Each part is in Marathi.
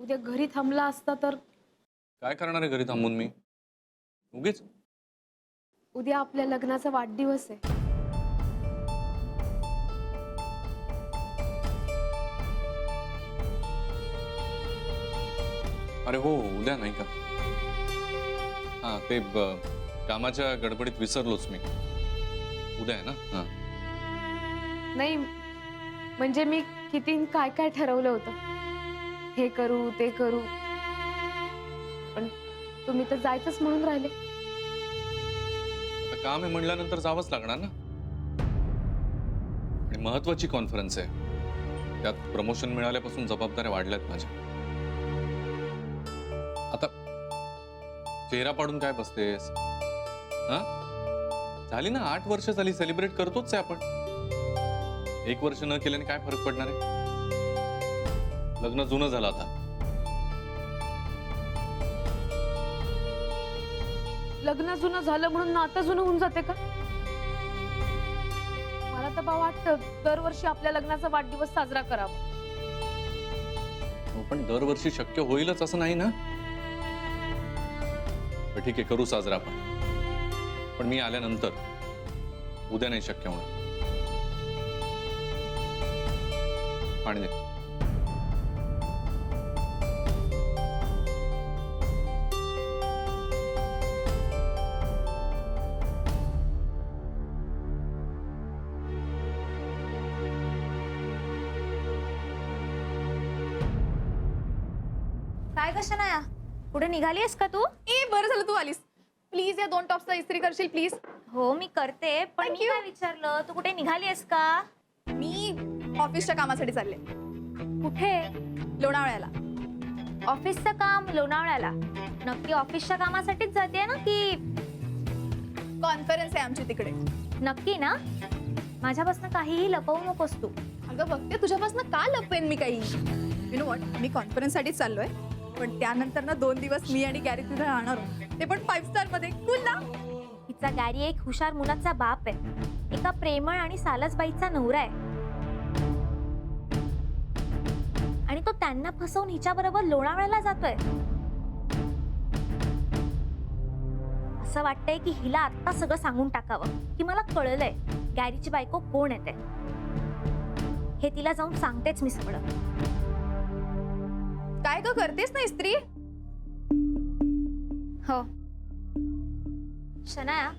उद्या घरी थांबला असता तर. काय करणार आहे घरी थांबून मी? उगीच उद्या आपल्या लग्नाचा वाढदिवस आहे. अरे हो, उद्या नाही का? हा ते कामाच्या गडबडीत विसरलोच मी. उद्या आहे ना? हा. नाही म्हणजे मी किती काय काय ठरवलं होतं, हे करू ते करू, पण तुम्ही तर जायचंच म्हणून राहिले. आता काम आहे म्हणल्यानंतर जावंच लागणार ना. आणि महत्वाची कॉन्फरन्स आहे, त्यात प्रमोशन मिळाल्यापासून जबाबदाऱ्या वाढल्यात माझ्या. आता चेहरा पाडून काय बसतेस? हा, झाली ना 8 वर्ष झाली, सेलिब्रेट करतोच आहे आपण. 1 वर्ष न केल्याने काय फरक पडणार आहे? लग्न जुनं झालं आता. लग्न जुनं झालं म्हणून नातं जुनं होऊन जाते का? मला तर वाटतं दरवर्षी आपल्या लग्नाचा वाढदिवस साजरा करावा. हो, पण दरवर्षी शक्य होईलच असं नाही ना. पण ठीक आहे, करू साजरा आपण. पण मी आल्यानंतर. उद्या नाही शक्य होणार. पाणी दे. काय कशा ना कुठे निघालीस का तू? ए बरं झालं तू आलीस. प्लीज या 2 टॉप्सचा इस्त्री करशील प्लीज. हो मी करते, पण Thank मी you. काय विचारलं, तू कुठे निघालीस का? मी ऑफिसच्या कामासाठी चालले कुठे? लोणावळ्याला. ऑफिसचं काम लोणावळ्याला? नक्की ऑफिसच्या कामासाठीच जाते ना की? कॉन्फरन्स आहे आमची तिकडे. नक्की ना? माझ्यापासून काहीही लपवू नकोस तू. अगं बघते तुझ्यापासून का लपवेन मी काही. यु नो व्हॉट, मी कॉन्फरन्ससाठीच चाललोय, पण त्यानंतर ना 2 दिवस मी आणि गॅरी तिथे राहणार आहोत, ते पण 5 स्टार मध्ये. कूल ना? हिचा गॅरी एक हुशार मुलाचा बाप आहे, एका प्रेमळ आणि सालसबाईचा नवरा आहे, आणि तो त्यांना फसवून हिच्या बरोबर लोणावळ्याला जातोय. असं वाटतंय की हिला आता सगळं सांगून टाकावं की मला कळलंय गॅरीची बायको कोण येते. हे तिला जाऊन सांगतेच मी सगळं. काय ग करतेस ना इस्त्री? हो शनाया,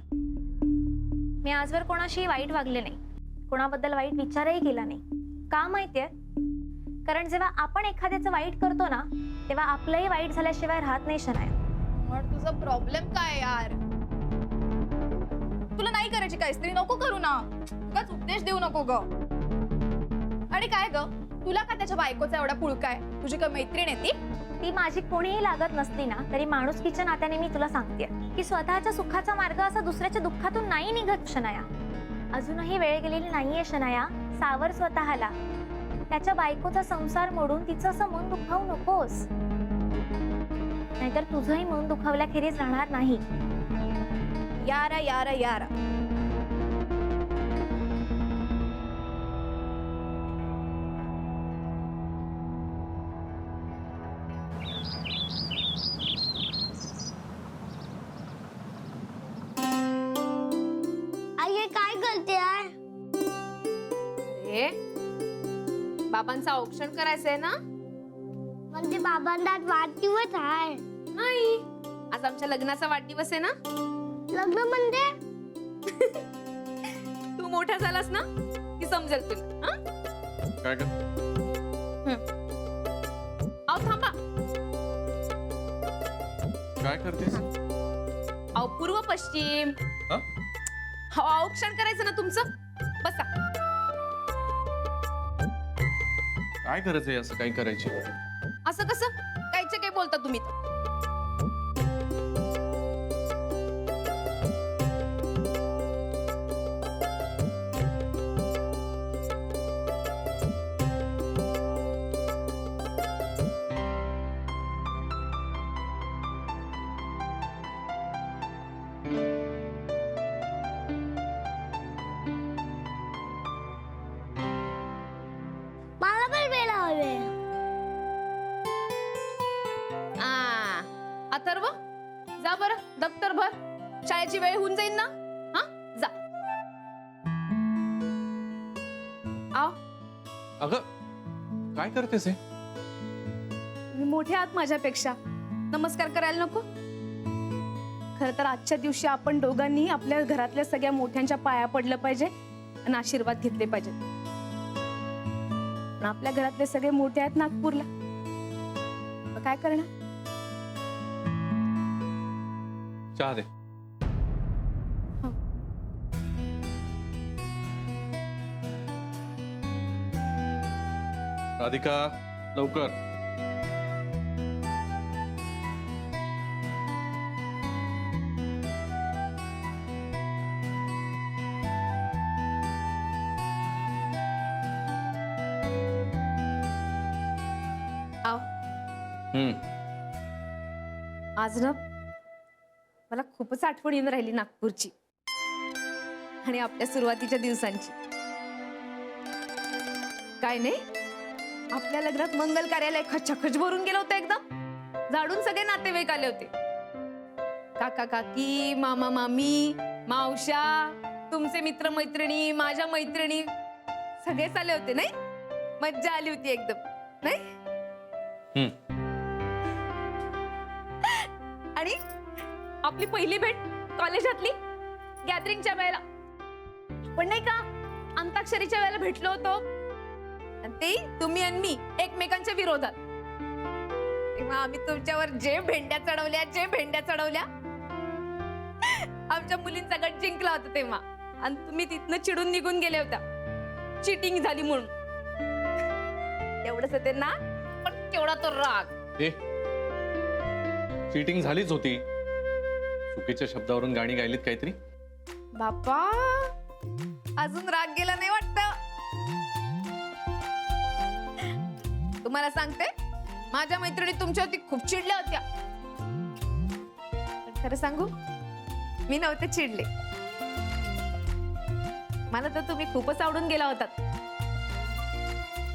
मी आजवर कोणाशी वाईट वागले नाही, कोणाबद्दल वाईट विचारही केला नाही. का माहितीये? कारण जेव्हा आपण एखाद्याचं वाईट करतो ना, तेव्हा आपलंही वाईट झाल्याशिवाय राहत नाही शनाया. मग तुझा प्रॉब्लेम काय यार? तुला नाही करायची का इस्त्री? नको करू ना, उगाच उपदेश देऊ नको ग. आणि काय ग, तुला का त्याच्या बायकोचा एवढा पुळका आहे? तुझी का मैत्रीण आहे ती? ती माझी कोणीही लागत नसली ना तरी माणुसकीच्या नात्याने मी तुला सांगते की स्वतःच्या सुखाचा मार्ग असा दुसऱ्याच्या दुःखातून नाही निघत शनाया. अजूनही वेळ गेलेली नाहीये शनाया. सावर स्वतःला. त्याच्या बायकोचा संसार मोडून तिचं असं मन दुखावू नकोस, नाहीतर तुझंही मन दुखावल्याखेरीज राहणार नाही. यारा यारा यारा. आई काय करते यार? हे बाबांचं औक्षण करायचंय ना? म्हणजे बाबांना आज वाढदिवस आहे. नाही, आज आमच्या लग्नाचा वाढदिवस आहे ना. लग्न म्हणजे तू मोठा झालास ना की समजेल तुला. हा? काय कर? अहो थांबा. काय करतेस? अहो पूर्व पश्चिम. हा? औक्षण करायचं ना तुमचं. बसा. काय करायचंय असं काही करायची? असं कसं? कायचे काय बोलता तुम्ही तर? मला पण वेळ हवे. अथर्व जा बरं दप्तर भर, शाळेची वेळ होऊन जाईल ना. हा जा. आव, अगं काय करतेस हे? तुम्ही मोठे आहात माझ्यापेक्षा, नमस्कार करायला नको. खर तर आजच्या दिवशी आपण दोघांनी आपल्या घरातल्या सगळ्या मोठ्यांच्या पाया पडलं पाहिजे आणि आशीर्वाद घेतले पाहिजे. पण आपल्या घरातले सगळे मोठे आहेत नागपूरला, मग काय करणार. चहा दे. राधिका लवकर. आव, आज ना मला खूपच आठवण येऊन राहिली नागपूरची आणि आपल्या सुरुवातीच्या दिवसांची. काय नाही, आपल्या लग्नात मंगल कार्यालय खचाखच भरून गेलं होतं एकदम. झाडून सगळे नातेवाईक आले होते. काका काकी, मामा मामी, मावशा, तुमचे मित्र मैत्रिणी, माझ्या मैत्रिणी सगळेच आले होते. नाही, मज्जा आली होती एकदम. नाही आणि आपली पहिली भेट कॉलेजातली गॅदरिंगच्या वेळेला, पण नाही का अंताक्षरीच्या वेळेला भेटलो होतो, आणि ते तुम्ही आणि मी एकमेकांच्या विरोधात. तेव्हा आम्ही तुमच्यावर जे भेंड्या चढवल्या आमच्या मुलींचा गट जिंकला होता तेव्हा, आणि तुम्ही तिथनं चिडून निघून गेले होता चिटिंग झाली म्हणून. एवढंच होते ना, पण केवढा तो राग. चीटिंग झालीच होती. चुकीच्या शब्दावरून गाणी गायलीत काहीतरी. बापा, अजून राग गेला नाही वाटत. तुम्हाला सांगते, माझ्या मैत्रिणी तुमच्यावरती खूप चिडल्या होत्या. पण खरं सांगू, मी नव्हते चिडले. मला तर तुम्ही खूपच आवडून गेला होतात,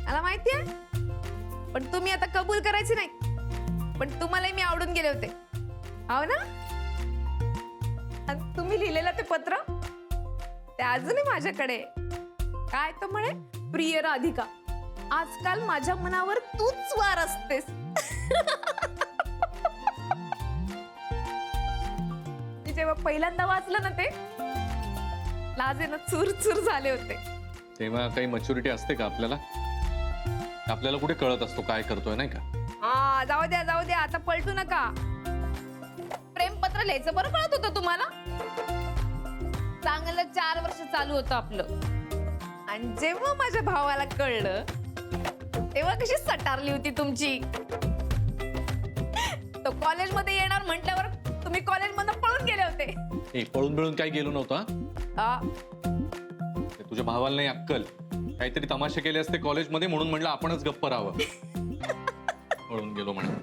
मला माहितीये. पण तुम्ही आता कबूल करायचे नाही. पण तुम्हालाही मी आवडून गेले होते, हो ना. आणि तुम्ही लिहिलेलं ते पत्र, ते अजूनही माझ्याकडे. काय तो म्हणे, प्रिय राधिका, आजकाल माझ्या मनावर तूच वार असतेस. मी जेव्हा पहिल्यांदा वाचलं ना, ते लाजेनं चूर झाले होते. तेव्हा काही मॅच्युरिटी असते का आपल्याला? आपल्याला कुठे कळत असतो काय करतोय, नाही का. हा, जाऊ द्या आता पलटू नका. प्रेमपत्र लिहायचं बरं कळत होतं तुम्हाला. चांगलं 4 वर्ष चालू होतं आपलं, आणि जेव्हा माझ्या भावाला कळलं तेव्हा कशी सटारली होती तुमची. तो कॉलेजमध्ये येणार म्हटल्यावर तुम्ही कॉलेजमधून पळून गेले होते. पळून बिळून काही गेलो नव्हता. हा, तुझ्या भावाला नाही अक्कल. काहीतरी तमाशे केले असते कॉलेजमध्ये, म्हणून म्हणलं आपणच गप्प राहावं. पळून गेलो म्हणून.